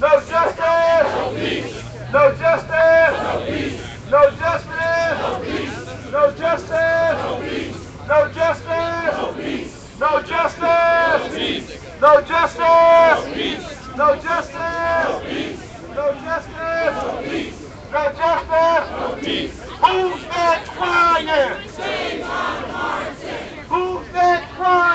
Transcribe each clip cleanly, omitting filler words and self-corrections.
No justice. No peace. No justice. No peace. No justice. No peace. No justice. No peace. No justice. No peace. No justice. No peace. No justice. No peace. No justice. No peace. No justice. No peace. No justice. No peace. Who's that crying? Trayvon Martin. Who's that crying?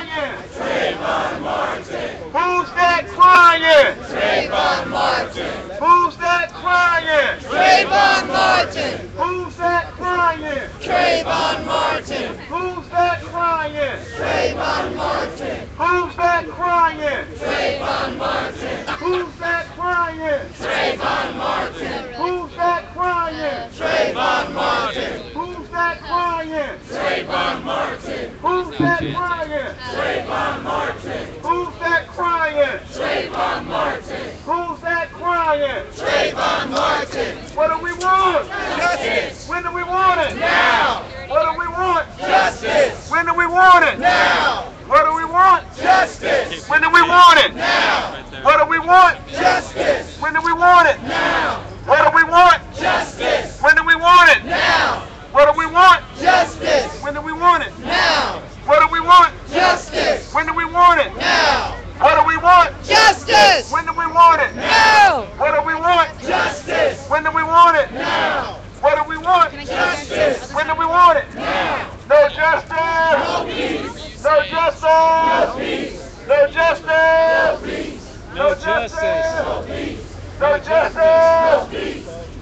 Trayvon Martin. Who's that crying? Trayvon Martin. Who's that crying? Trayvon Martin. Who's that crying? Trayvon Martin. Who's that crying? Trayvon Martin. Who's that crying? Trayvon Martin. Who's that crying? Trayvon Martin. Who's that crying? Trayvon Martin. Who's that crying? Trayvon Martin. Who's that crying? Trayvon Martin. Who's that crying? Trayvon Martin. Who's that crying? Trayvon Martin. What do we want? Justice. When do we want it? Now. What do we want? Justice. When do we want it? Now. What do we want? Justice. When do we want it? Now. What do we want? Justice. When do we want it? Now. What do we want? Justice. When do we want it? Now. What do we want? Justice. When do we want it? Now. What do we want? Justice. When do we want it? Now. What do we want? Justice. When do we want it? Now. What do we want? Justice. When do we want it? Now. What do we want? Justice. When do we want it? Now. No justice. No peace. No justice. No peace. No justice. No No peace. justice. No peace. No justice.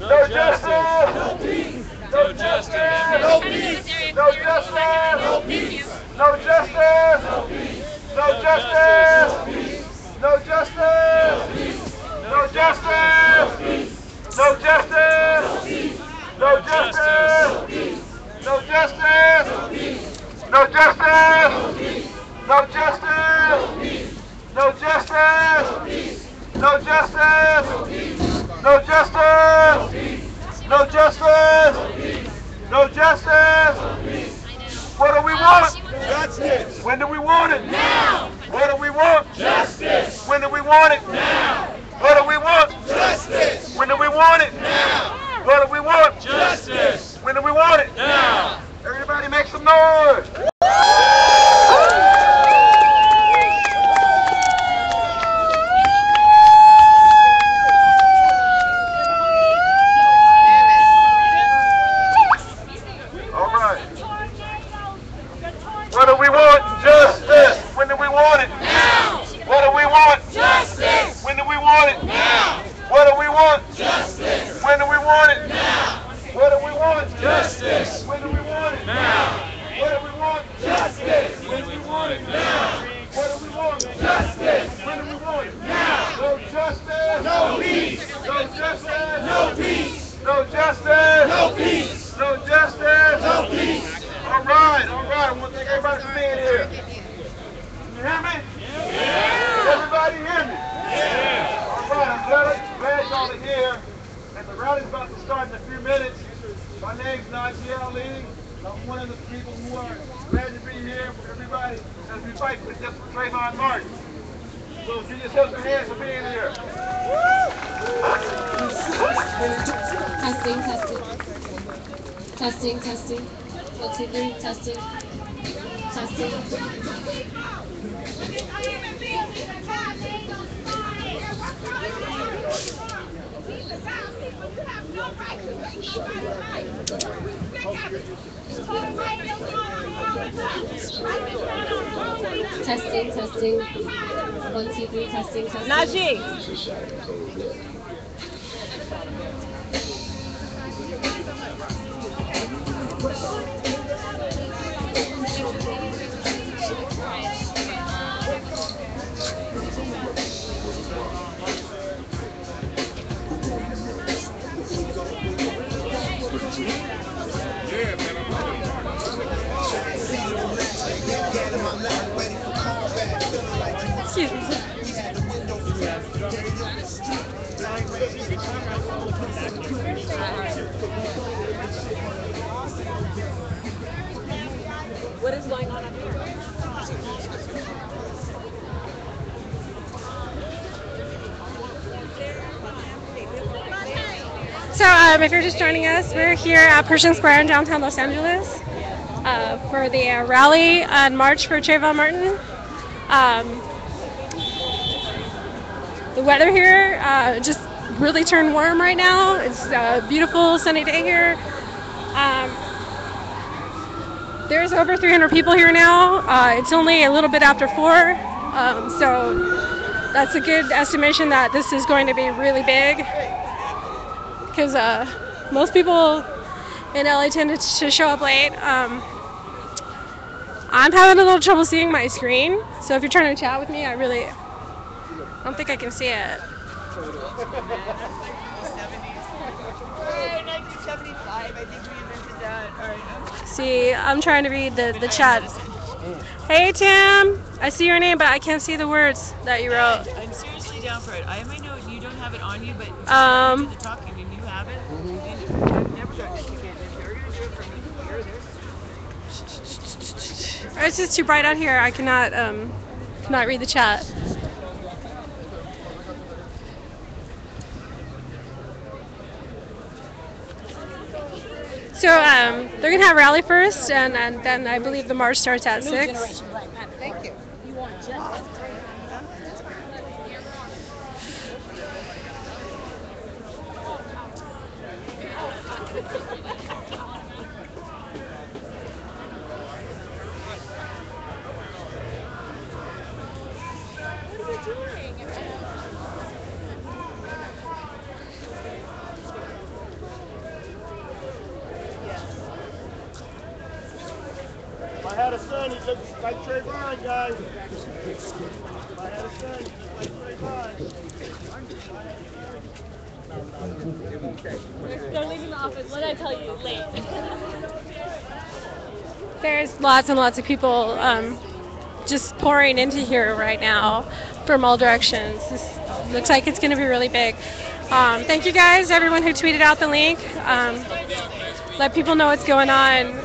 No No peace. justice. No peace. No justice. No peace. No justice. No peace. No justice. No peace. No justice. No justice. No justice. No justice. No justice. No justice. No justice. No justice. No justice. No justice. No justice. No justice. No justice. What do we want? Justice. When do we want it? Now. What do we want? Justice. When do we want it? Now. What do we want? Justice. When do we want it? Now. What do we want? Justice. When do we want it? Now. Everybody make some noise. All right. What do we want? Justice. When do we want it? Now. What do we want? Justice. When do we want it? Now. What do we want? Justice. When do we want it? Now. What do we want? Justice. When do we want it? Now. What do we want? Justice. When do we want it? Now. What do we want? Justice. When do we want it? Now. No justice. No peace. No justice. No peace. No justice. No peace. No justice. No peace. All right, all right. I want to thank everybody for being here. You hear me? Yeah. Everybody hear me? Yeah. All right, I'm glad y'all are here. And the rally's about to start in a few minutes. My name's Najee Ali. I'm one of the people who are glad to be here for everybody as we fight for just for Trayvon Martin. So give yourselves a hand for being here. Testing, testing. Testing, testing. 1, 2, 3, testing. Testing. Testing, testing. 1, 2, 3, testing, testing. Najee. What is going on up here? So if you're just joining us, we're here at Pershing Square in downtown Los Angeles for the rally and march for Trayvon Martin. The weather here just really turned warm right now. It's a beautiful sunny day here. There's over 300 people here now. It's only a little bit after 4, so that's a good estimation that this is going to be really big, because most people in LA tend to show up late. I'm having a little trouble seeing my screen, so if you're trying to chat with me, I don't think I can see it. 1975, I think we invented that. All right. See, I'm trying to read the chat. Hey Tim, I see your name, but I can't see the words that you wrote. I'm seriously down for it. I have my note. You don't have it on you, but you do the talking, and you have it. I've never done this again. If you're going to do it for me, you're there. It's just too bright out here. I cannot read the chat. So they're gonna have rally first, and then I believe the march starts at 6. Thank you. You want justice. If I had a son, he'd look like Trayvon, guys. If I had a son, he'd look like Trayvon. They're leaving the office. What did I tell you? Late. There's lots and lots of people just pouring into here right now from all directions. This looks like it's going to be really big. Thank you guys, everyone who tweeted out the link. Let people know what's going on.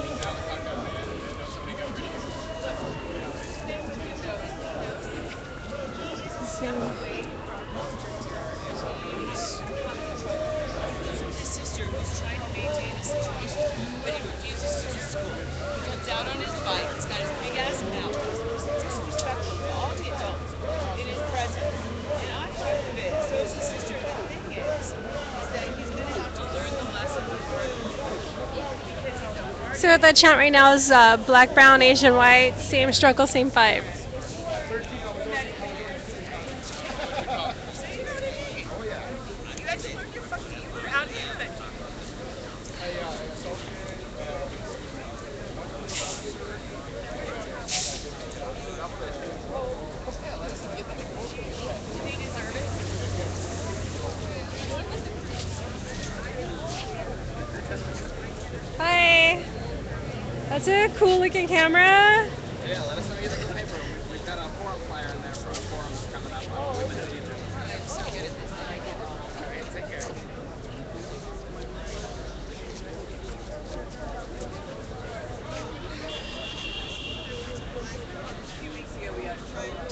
So the chant right now is black, brown, Asian, white, same struggle, same fight. Hi. That's a cool looking camera. Yeah, let us know you look at the paper. We've got a forum flyer in there for a forum coming up on women and teachers. All right, take care. A few weeks ago, we had Trayvon.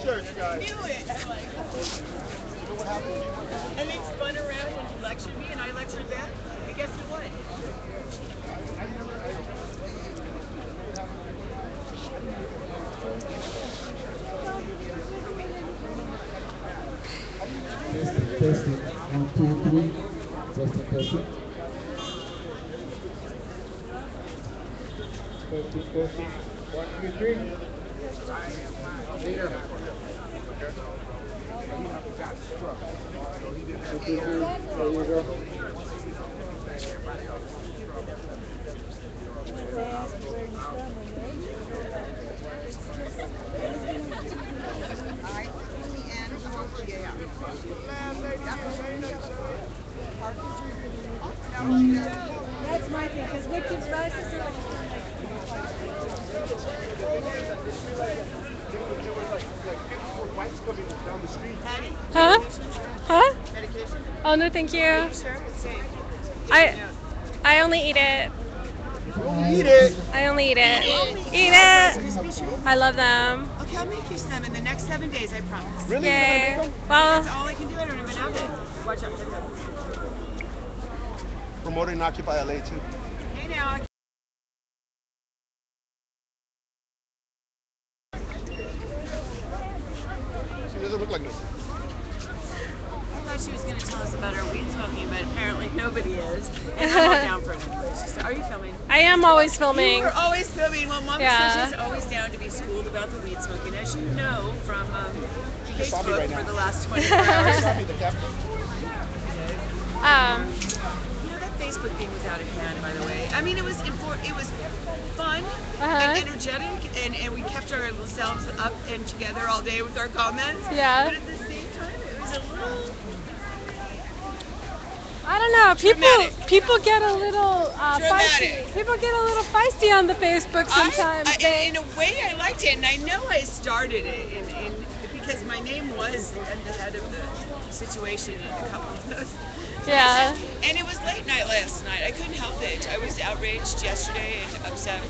Church, guys. Knew it. And they spun around and lectured me, and I lectured them. And guess who won? Testing. 1, 2, 3. Testing, testing. Testing. 1, 2, 3. Leader. There you go. That's my thing, because what keeps rises so much. Huh? Huh? Oh no, thank you. I only eat it Eat it. I only eat it. Eat Rice it. Krispie treats? I love them. Okay, I'll make you some in the next 7 days, I promise. Really? You're gonna make Yay. them? That's Well, all I can do. I don't even have it. Watch out, check it out. Promoting Occupy LA too. Hey now. She doesn't look like me. I thought she was going to tell us about our weed smoking, but apparently nobody is. And I'm all down for it anyway. Are you filming? I am always filming. You're always filming. Well, Mom Yeah. says she's always down to be schooled about the weed smoking, as you know from saw me Facebook right now. for the last 24 hours. Saw me, the captain. You know, that Facebook thing was out of hand, by the way. I mean, it was fun and energetic, and we kept ourselves up and together all day with our comments. Yeah. But at the same time, it was a little... I don't know. Dramatic. People get a little Dramatic. feisty. People get a little feisty on the Facebook sometimes. In a way, I liked it, and I know I started it because my name was at the head of the situation in a couple of those. Yeah. And it was late night last night. I couldn't help it. I was outraged yesterday and upset.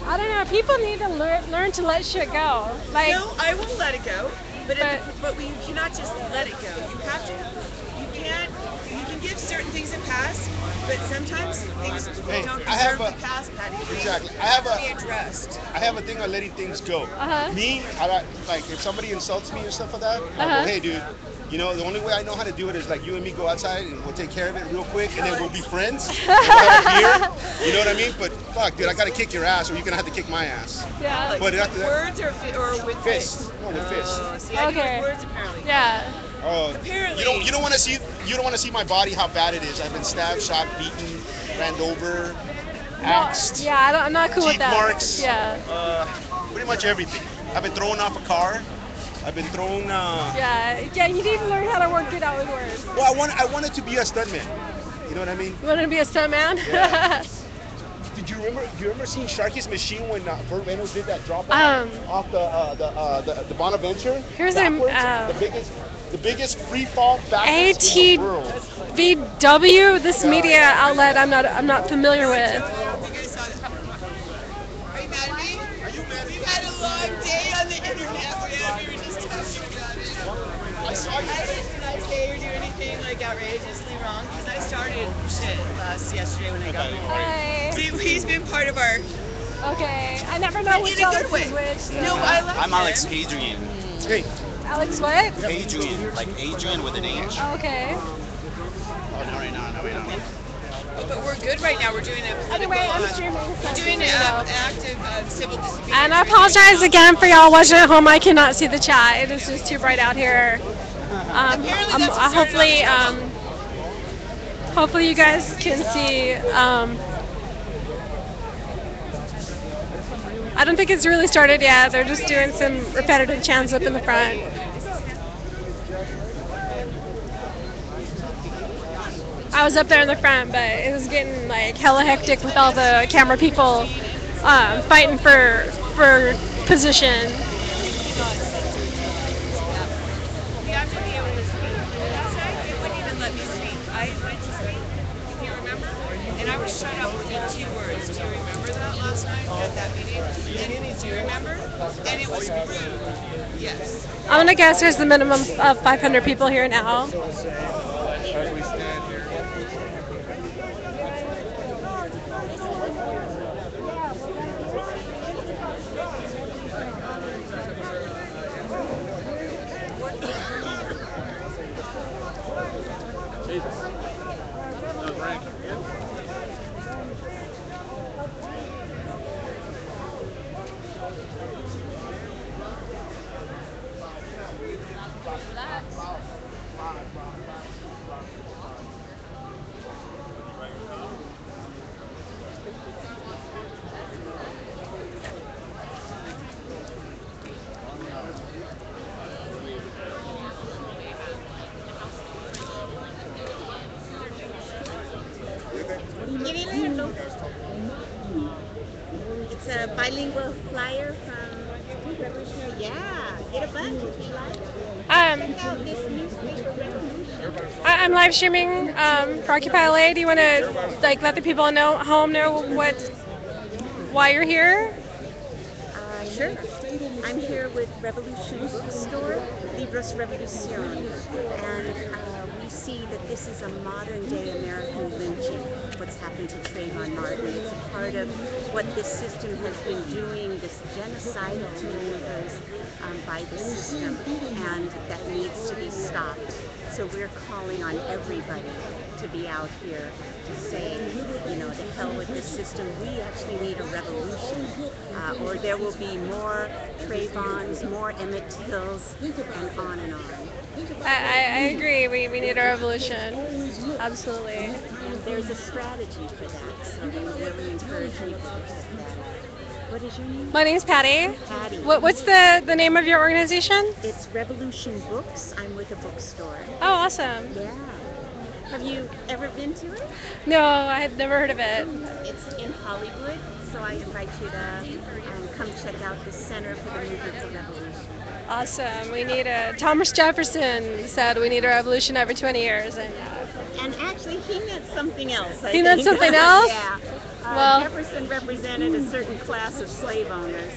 I don't know. People need to learn to let shit go. Like, No, I will let it go, but you cannot just let it go. You have to. You can give certain things a pass, but sometimes things don't deserve the pass, Patty. Exactly. Be addressed. I have a thing on letting things go. Me, like if somebody insults me or stuff like that, I go, hey dude, you know, the only way I know how to do it is like you and me go outside and we'll take care of it real quick and then we'll be friends. And we'll have a beer, you know what I mean? But fuck, dude, I gotta kick your ass or you're gonna have to kick my ass. Yeah. But after that, Words or with fists. No, with fists. See, I do it with words apparently. Yeah. Oh, Apparently. you don't want to see my body how bad it is. I've been stabbed, shot, beaten, ran over, axed. Yeah, I'm not cool with teeth that. marks. Yeah. Pretty much everything. I've been thrown off a car. I've been thrown. Yeah. You need to learn how to work it out with words. Well, I wanted to be a stuntman. You know what I mean? You want to be a stuntman? Yeah. Do you remember seeing Sharky's machine when Burt Reynolds did that drop off the Bonaventure? Here's the biggest free fall backwards in the world. ATVW, this media outlet I'm not familiar with. Are you mad at me? We've had a long day on the internet. We were just talking about it. I saw you. I didn't say or do anything like outrageously wrong because I started shit yesterday when I got home. Hi. He's been part of our. Okay. I never know which in a Alex good way. is which. So. No, I like I'm Alex Hadrian. Hey. Alex what? Hadrian, like Adrian with an H. Okay. Oh, no, right now. But we're good right now. We're doing a political. Anyway, I'm streaming. We're doing an active civil disobedience. And I apologize again for y'all watching at home. I cannot see the chat. It is just too bright out here. Hopefully you guys can see. I don't think it's really started yet. They're just doing some repetitive chants up in the front. I was up there in the front, but it was getting like hella hectic with all the camera people fighting for position. You have to be able to speak. Last night, it wouldn't even let me speak. I went to speak, if you remember, and I was shut up within 2 words. Do you remember that last night at that meeting? And do you remember? And it was rude. Yes. I'm gonna guess there's the minimum of 500 people here now. It's a bilingual flyer from Revolutionary. Yeah, get a bunch if you like. Check out this newspaper Revolution. I'm live streaming for Occupy LA. Do you want to let the people know home know why you're here? Sure. I'm here with Revolution Bookstore, Libros Revolucion, and we see that this is a modern-day American lynching, what's happened to Trayvon Martin. It's a part of what this system has been doing, this genocidal maneuvers by the system, and that needs to be stopped. So we're calling on everybody to be out here to say, to hell with this system. We actually need a revolution, or there will be more Trayvons, more Emmett Tills, and on and on. I agree. We need a revolution. Absolutely. And there's a strategy for that, so we really encourage people to check that out. What is your name? My name's Patty. Patty. What's the name of your organization? It's Revolution Books. I'm with a bookstore. Oh, awesome. Yeah. Have you ever been to it? No, I had never heard of it. It's in Hollywood, so I invite you to come check out the Center for the Movement for Revolution. Awesome. We need Thomas Jefferson said we need a revolution every 20 years. And actually, he meant something else. He meant something else? Yeah. Well, Jefferson represented a certain class of slave owners.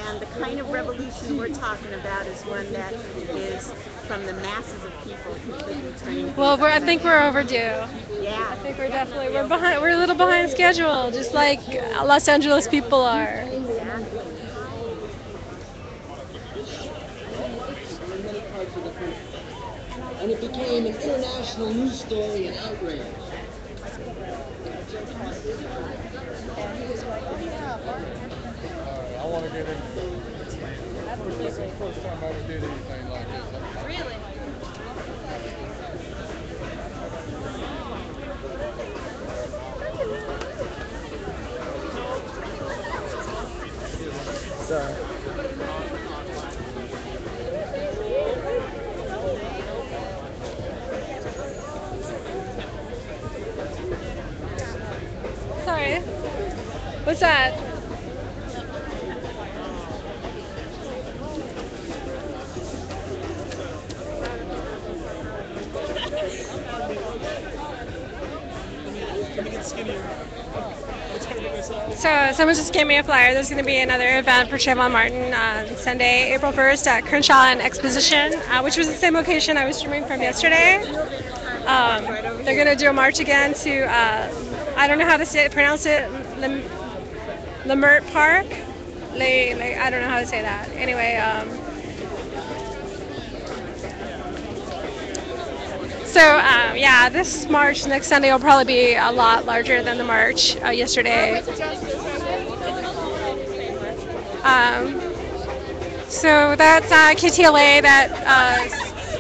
And the kind of revolution we're talking about is one that is from the masses of people completely turning. Well, I think we're overdue. Yeah. I think we're behind. We're a little behind schedule, just like Los Angeles people are. Exactly. And it became an international news story and outrage. I want to get in. This is the first time I ever did anything like this. Really? Sorry. Sorry. What's that? So someone just gave me a flyer. There's going to be another event for Trayvon Martin on Sunday, April 1st at Crenshaw and Exposition, which was the same location I was streaming from yesterday. They're going to do a march again to, I don't know how to pronounce it, Lemert Park. I don't know how to say that. Anyway, yeah, this march next Sunday will probably be a lot larger than the march yesterday. So that's KTLA that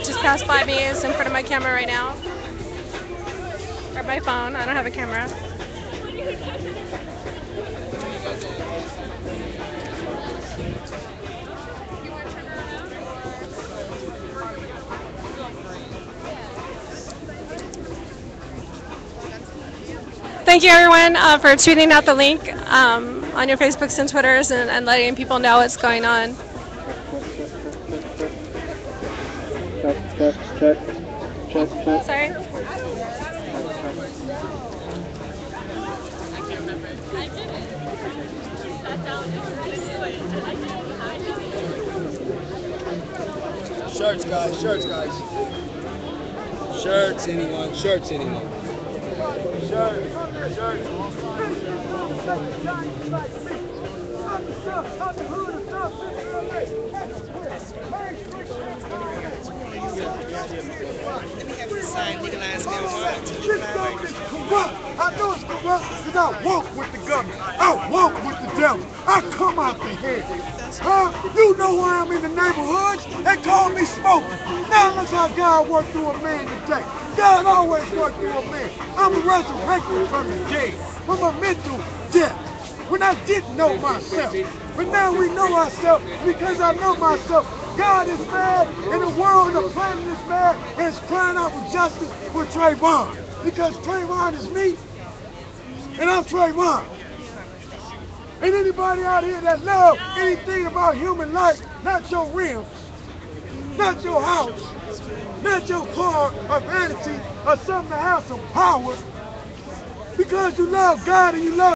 just passed by me. Is in front of my camera right now. Or my phone. I don't have a camera. Thank you, everyone, for tweeting out the link on your Facebooks and Twitters and letting people know what's going on. Check. Sorry? Shirts, guys. Shirts, guys. Shirts, anyone. Shirts, anyone. This government is corrupt. I know it's corrupt because I walk with the government. I walk with the devil. I come out the head. You know why I'm in the neighborhoods? They call me smoking. Now look how God worked through a man today. God always worked through a man. I'm resurrected from the dead, from a mental death. When I didn't know myself. But now we know ourselves because I know myself. God is mad, and the world, the planet is mad, and it's crying out for justice for Trayvon. Because Trayvon is me, and I'm Trayvon. And anybody out here that love anything about human life, not your rims, not your house, not your car or vanity or something to have some power. Because you love God and you love